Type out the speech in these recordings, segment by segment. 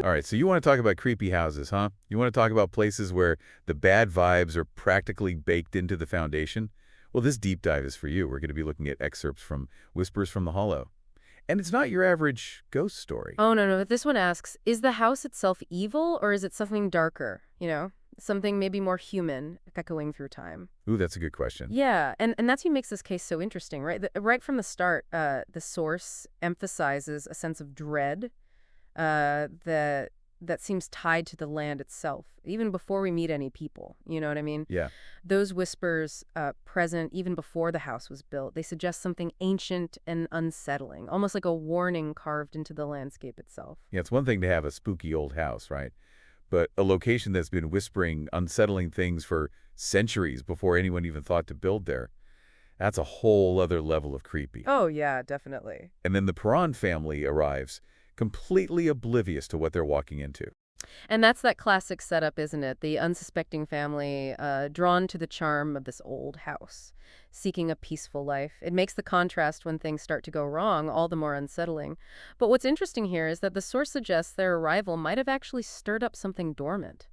All right, so you want to talk about creepy houses, huh? You want to talk about places where the bad vibes are practically baked into the foundation? Well, this deep dive is for you. We're going to be looking at excerpts from Whispers from the Hollow. And it's not your average ghost story. Oh, no, no. This one asks, is the house itself evil or is it something darker? Something maybe more human, echoing through time. Ooh, that's a good question. Yeah, and that's what makes this case so interesting, right? Right from the start, the source emphasizes a sense of dread that seems tied to the land itself, even before we meet any people. You know what I mean? Yeah. Those whispers, present even before the house was built, they suggest something ancient and unsettling, almost like a warning carved into the landscape itself. Yeah, it's one thing to have a spooky old house, right? But a location that's been whispering unsettling things for centuries before anyone even thought to build there, that's a whole other level of creepy. Oh, yeah, definitely. And then the Perron family arrives, completely oblivious to what they're walking into. And that's that classic setup, isn't it? The unsuspecting family, drawn to the charm of this old house, seeking a peaceful life. It makes the contrast when things start to go wrong all the more unsettling. But what's interesting here is that the source suggests their arrival might have actually stirred up something dormant,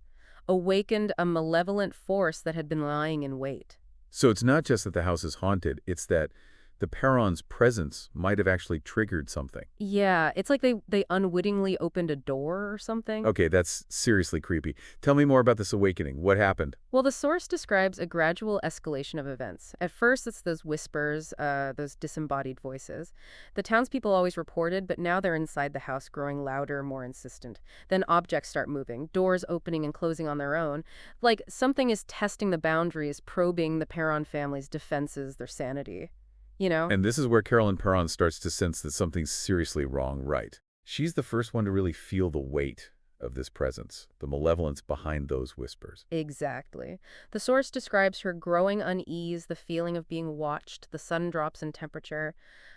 awakened a malevolent force that had been lying in wait. So it's not just that the house is haunted, it's that the Perron's presence might have actually triggered something. Yeah, it's like they unwittingly opened a door or something. Okay, that's seriously creepy. Tell me more about this awakening. What happened? Well, the source describes a gradual escalation of events. At first, it's those whispers, those disembodied voices. The townspeople always reported, but now they're inside the house, growing louder, more insistent. Then objects start moving, doors opening and closing on their own. Like something is testing the boundaries, probing the Perron family's defenses, their sanity. You know? And this is where Carolyn Perron starts to sense that something's seriously wrong, right? She's the first one to really feel the weight of this presence, the malevolence behind those whispers. Exactly. The source describes her growing unease, the feeling of being watched, the sudden drops in temperature,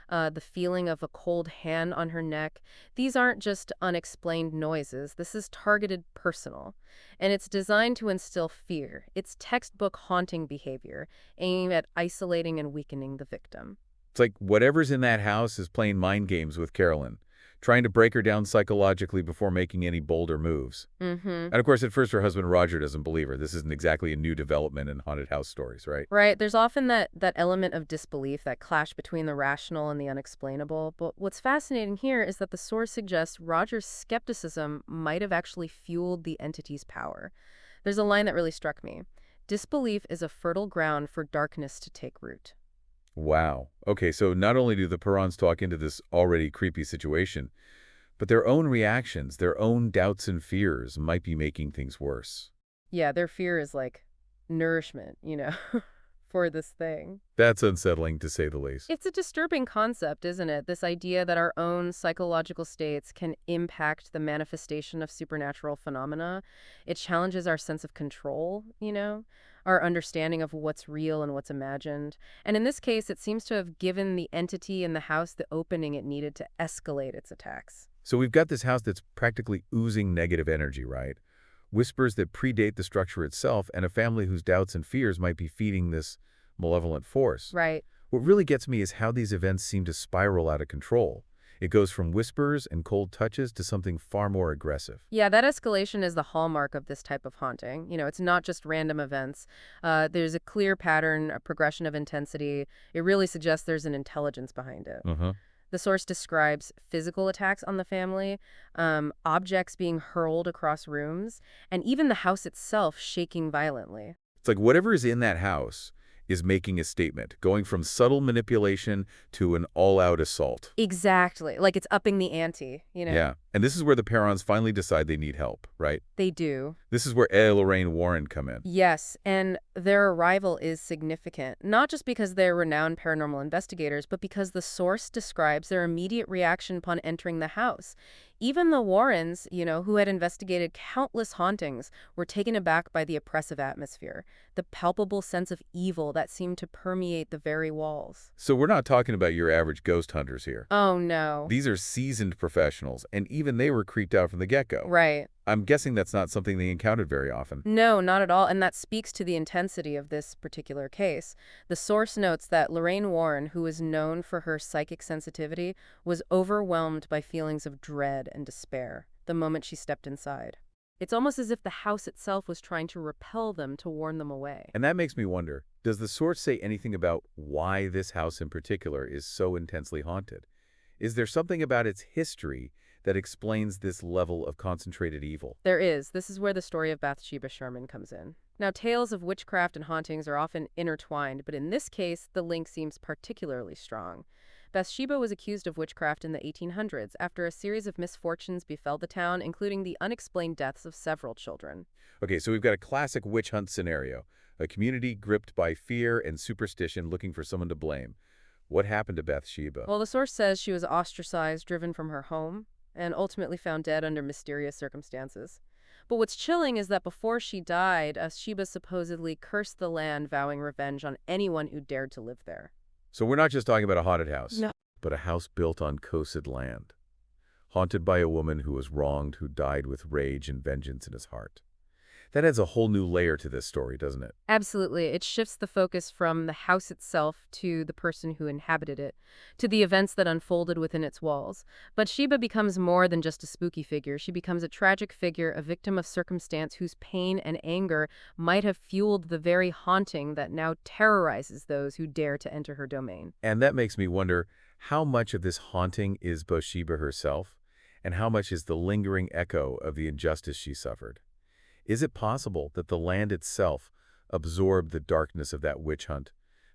the feeling of a cold hand on her neck. These aren't just unexplained noises. This is targeted personal. And it's designed to instill fear. It's textbook haunting behavior, aimed at isolating and weakening the victim. It's like whatever's in that house is playing mind games with Carolyn, trying to break her down psychologically before making any bolder moves. Mm-hmm. And of course, at first, her husband Roger doesn't believe her. This isn't exactly a new development in haunted house stories, right? Right. There's often that element of disbelief, that clash between the rational and the unexplainable. But what's fascinating here is that the source suggests Roger's skepticism might have actually fueled the entity's power. There's a line that really struck me. Disbelief is a fertile ground for darkness to take root. Wow. Okay, so not only do the Perrons talk into this already creepy situation, but their own reactions, their own doubts and fears might be making things worse. Yeah, their fear is like nourishment, for this thing. That's unsettling, to say the least. It's a disturbing concept, isn't it? This idea that our own psychological states can impact the manifestation of supernatural phenomena. It challenges our sense of control, our understanding of what's real and what's imagined. And in this case, it seems to have given the entity in the house the opening it needed to escalate its attacks. So we've got this house that's practically oozing negative energy, right? Whispers that predate the structure itself, and a family whose doubts and fears might be feeding this malevolent force. Right. What really gets me is how these events seem to spiral out of control. It goes from whispers and cold touches to something far more aggressive. Yeah, that escalation is the hallmark of this type of haunting. It's not just random events. There's a clear pattern, a progression of intensity. It really suggests there's an intelligence behind it. Uh-huh. The source describes physical attacks on the family, objects being hurled across rooms, and even the house itself shaking violently. It's like whatever is in that house is making a statement, going from subtle manipulation to an all-out assault. Exactly. Like it's upping the ante. Yeah, and this is where the Perrons finally decide they need help, right? They do. This is where Lorraine Warren come in. Yes, and their arrival is significant, not just because they're renowned paranormal investigators, but because the source describes their immediate reaction upon entering the house. Even the Warrens, who had investigated countless hauntings, were taken aback by the oppressive atmosphere, the palpable sense of evil that seemed to permeate the very walls. So we're not talking about your average ghost hunters here. Oh, no. These are seasoned professionals, and even they were creeped out from the get-go. Right. I'm guessing that's not something they encountered very often. No, not at all, and that speaks to the intensity of this particular case. The source notes that Lorraine Warren, who is known for her psychic sensitivity, was overwhelmed by feelings of dread and despair. the moment she stepped inside. It's almost as if the house itself was trying to repel them to warn them away. And that makes me wonder, does the source say anything about why this house in particular is so intensely haunted? Is there something about its history that explains this level of concentrated evil? There is. This is where the story of Bathsheba Sherman comes in. Now, tales of witchcraft and hauntings are often intertwined, but in this case, the link seems particularly strong. Bathsheba was accused of witchcraft in the 1800s after a series of misfortunes befell the town, including the unexplained deaths of several children. Okay, so we've got a classic witch hunt scenario, a community gripped by fear and superstition looking for someone to blame. What happened to Bathsheba? Well, the source says she was ostracized, driven from her home, and ultimately found dead under mysterious circumstances. But what's chilling is that before she died, Bathsheba supposedly cursed the land, vowing revenge on anyone who dared to live there. So we're not just talking about a haunted house, No. but a house built on coasted land, haunted by a woman who was wronged, who died with rage and vengeance in his heart. That adds a whole new layer to this story, doesn't it? Absolutely. It shifts the focus from the house itself to the person who inhabited it, to the events that unfolded within its walls. But Sheba becomes more than just a spooky figure. She becomes a tragic figure, a victim of circumstance whose pain and anger might have fueled the very haunting that now terrorizes those who dare to enter her domain. And that makes me wonder how much of this haunting is Bathsheba herself, and how much is the lingering echo of the injustice she suffered. Is it possible that the land itself absorbed the darkness of that witch hunt,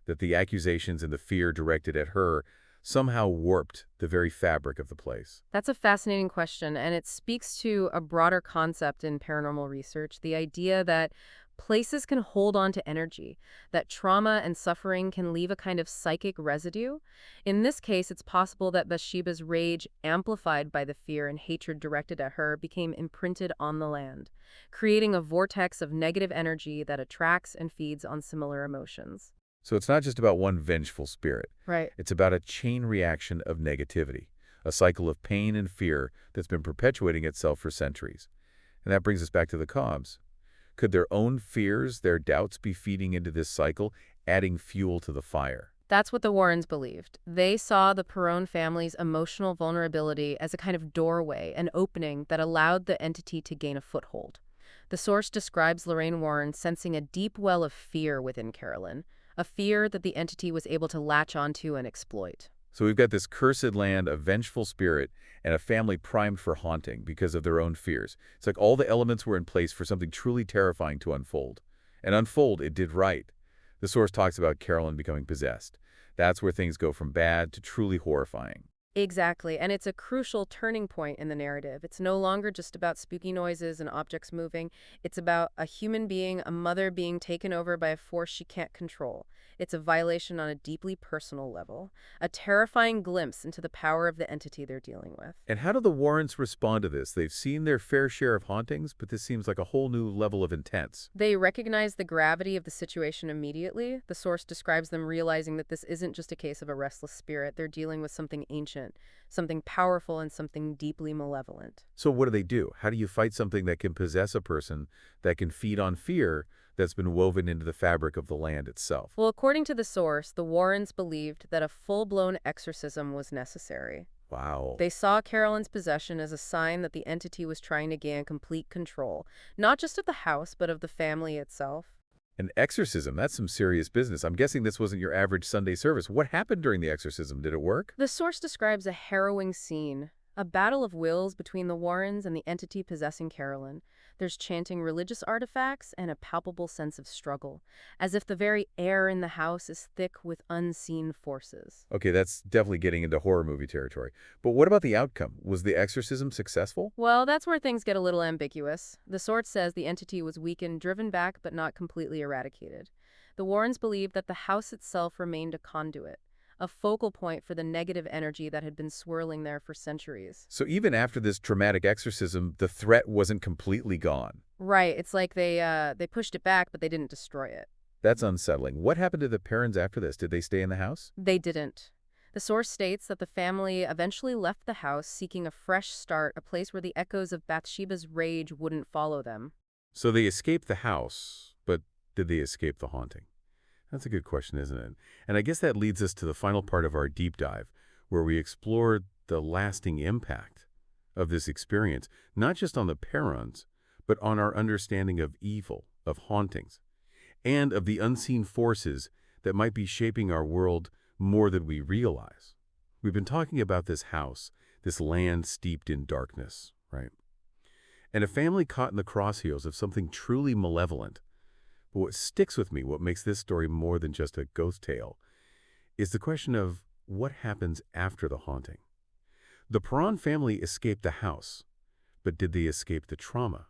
that the accusations and the fear directed at her somehow warped the very fabric of the place? That's a fascinating question, and it speaks to a broader concept in paranormal research, the idea that places can hold on to energy, that trauma and suffering can leave a kind of psychic residue. In this case, it's possible that Bathsheba's rage, amplified by the fear and hatred directed at her, became imprinted on the land, creating a vortex of negative energy that attracts and feeds on similar emotions. So it's not just about one vengeful spirit. Right. It's about a chain reaction of negativity, a cycle of pain and fear that's been perpetuating itself for centuries. And that brings us back to the Cobbs. Could their own fears, their doubts be feeding into this cycle, adding fuel to the fire? That's what the Warrens believed. They saw the Perron family's emotional vulnerability as a kind of doorway, an opening that allowed the entity to gain a foothold. The source describes Lorraine Warren sensing a deep well of fear within Carolyn, a fear that the entity was able to latch onto and exploit. So we've got this cursed land, a vengeful spirit, and a family primed for haunting because of their own fears. It's like all the elements were in place for something truly terrifying to unfold. And unfold, it did right. The source talks about Carolyn becoming possessed. That's where things go from bad to truly horrifying. Exactly, and it's a crucial turning point in the narrative. It's no longer just about spooky noises and objects moving. It's about a human being, a mother being taken over by a force she can't control. It's a violation on a deeply personal level, a terrifying glimpse into the power of the entity they're dealing with. And how do the Warrens respond to this? They've seen their fair share of hauntings, but this seems like a whole new level of intense. They recognize the gravity of the situation immediately. The source describes them realizing that this isn't just a case of a restless spirit. They're dealing with something ancient, something powerful, and something deeply malevolent. So what do? How do you fight something that can possess a person, that can feed on fear, that's been woven into the fabric of the land itself? Well, according to the source, the Warrens believed that a full-blown exorcism was necessary. Wow. They saw Carolyn's possession as a sign that the entity was trying to gain complete control, not just of the house, but of the family itself. An exorcism, that's some serious business. I'm guessing this wasn't your average Sunday service. What happened during the exorcism? Did it work? The source describes a harrowing scene, a battle of wills between the Warrens and the entity possessing Carolyn. There's chanting religious artifacts and a palpable sense of struggle, as if the very air in the house is thick with unseen forces. Okay, that's definitely getting into horror movie territory. But what about the outcome? Was the exorcism successful? Well, that's where things get a little ambiguous. The source says the entity was weakened, driven back, but not completely eradicated. The Warrens believed that the house itself remained a conduit, a focal point for the negative energy that had been swirling there for centuries. So even after this dramatic exorcism, the threat wasn't completely gone. Right, it's like they pushed it back, but they didn't destroy it. That's unsettling. What happened to the Perrons after this? Did they stay in the house? They didn't. The source states that the family eventually left the house seeking a fresh start, a place where the echoes of Bathsheba's rage wouldn't follow them. So they escaped the house, but did they escape the haunting? That's a good question, isn't it? And I guess that leads us to the final part of our deep dive, where we explore the lasting impact of this experience, not just on the Perrons, but on our understanding of evil, of hauntings, and of the unseen forces that might be shaping our world more than we realize. We've been talking about this house, this land steeped in darkness, right? And a family caught in the crosshairs of something truly malevolent. But what sticks with me, what makes this story more than just a ghost tale, is the question of what happens after the haunting. The Perron family escaped the house, but did they escape the trauma?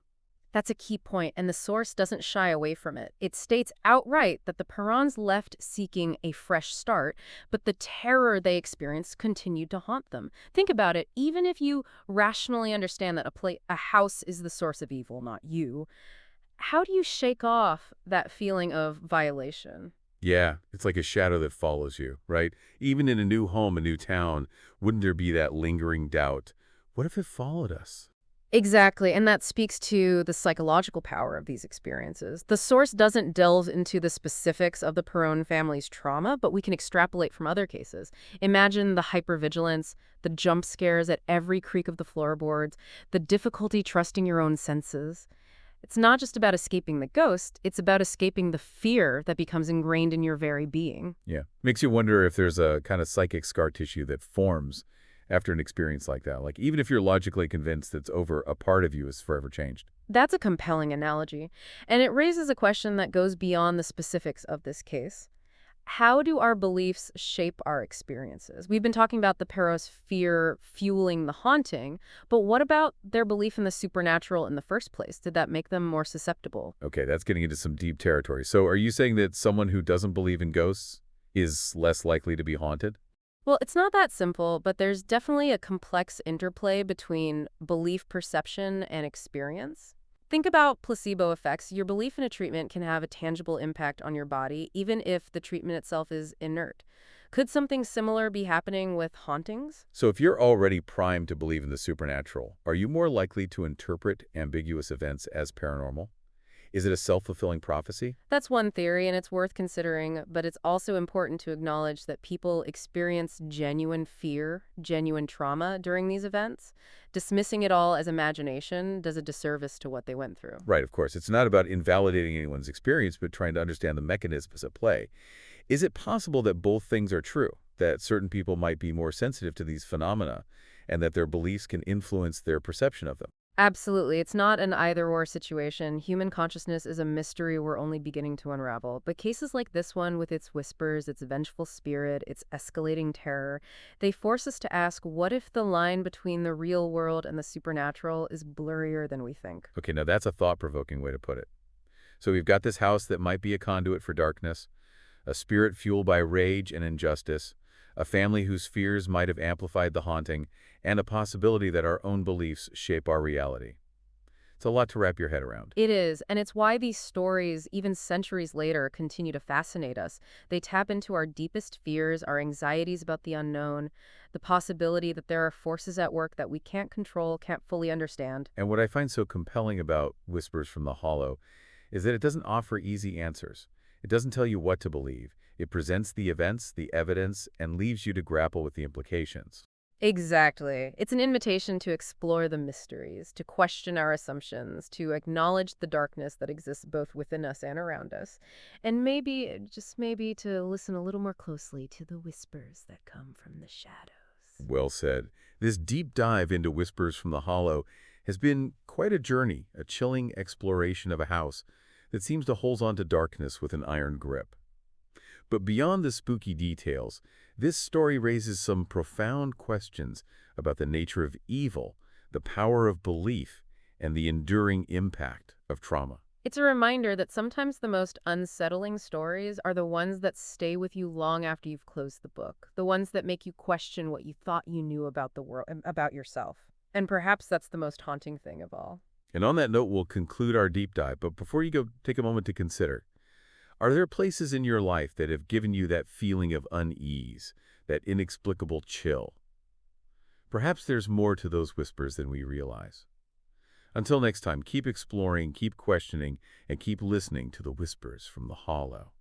That's a key point, and the source doesn't shy away from it. It states outright that the Perrons left seeking a fresh start, but the terror they experienced continued to haunt them. Think about it. Even if you rationally understand that a house is the source of evil, not you, how do you shake off that feeling of violation? Yeah, it's like a shadow that follows you, right? Even in a new home, a new town, wouldn't there be that lingering doubt? What if it followed us? Exactly, and that speaks to the psychological power of these experiences. The source doesn't delve into the specifics of the Perron family's trauma, but we can extrapolate from other cases. Imagine the hypervigilance, the jump scares at every creak of the floorboards, the difficulty trusting your own senses. It's not just about escaping the ghost, it's about escaping the fear that becomes ingrained in your very being. Yeah. Makes you wonder if there's a kind of psychic scar tissue that forms after an experience like that. Like, even if you're logically convinced it's over, a part of you is forever changed. That's a compelling analogy, and it raises a question that goes beyond the specifics of this case. How do our beliefs shape our experiences? We've been talking about the Perros' fear fueling the haunting, but what about their belief in the supernatural in the first place? Did that make them more susceptible? Okay, that's getting into some deep territory. So are you saying that someone who doesn't believe in ghosts is less likely to be haunted? Well, it's not that simple, but there's definitely a complex interplay between belief perception and experience. Think about placebo effects. Your belief in a treatment can have a tangible impact on your body, even if the treatment itself is inert. Could something similar be happening with hauntings? So if you're already primed to believe in the supernatural, are you more likely to interpret ambiguous events as paranormal? Is it a self-fulfilling prophecy? That's one theory, and it's worth considering, but it's also important to acknowledge that people experience genuine fear, genuine trauma during these events. Dismissing it all as imagination does a disservice to what they went through. Right, of course. It's not about invalidating anyone's experience, but trying to understand the mechanisms at play. Is it possible that both things are true? That certain people might be more sensitive to these phenomena, and that their beliefs can influence their perception of them? Absolutely. It's not an either-or situation. Human consciousness is a mystery we're only beginning to unravel. But cases like this one, with its whispers, its vengeful spirit, its escalating terror, they force us to ask, what if the line between the real world and the supernatural is blurrier than we think? Okay, now that's a thought-provoking way to put it. So we've got this house that might be a conduit for darkness, a spirit fueled by rage and injustice, a family whose fears might have amplified the haunting, and a possibility that our own beliefs shape our reality. It's a lot to wrap your head around. It is, and it's why these stories, even centuries later, continue to fascinate us. They tap into our deepest fears, our anxieties about the unknown, the possibility that there are forces at work that we can't control, can't fully understand. And what I find so compelling about Whispers from the Hollow is that it doesn't offer easy answers. It doesn't tell you what to believe. It presents the events, the evidence, and leaves you to grapple with the implications. Exactly. It's an invitation to explore the mysteries, to question our assumptions, to acknowledge the darkness that exists both within us and around us, and maybe, just maybe, to listen a little more closely to the whispers that come from the shadows. Well said. This deep dive into Whispers from the Hollow has been quite a journey, a chilling exploration of a house that seems to hold on to darkness with an iron grip. But beyond the spooky details, this story raises some profound questions about the nature of evil, the power of belief, and the enduring impact of trauma. It's a reminder that sometimes the most unsettling stories are the ones that stay with you long after you've closed the book, the ones that make you question what you thought you knew about the world, about yourself. And perhaps that's the most haunting thing of all. And on that note, we'll conclude our deep dive. But before you go, take a moment to consider. Are there places in your life that have given you that feeling of unease, that inexplicable chill? Perhaps there's more to those whispers than we realize. Until next time, keep exploring, keep questioning, and keep listening to the whispers from the hollow.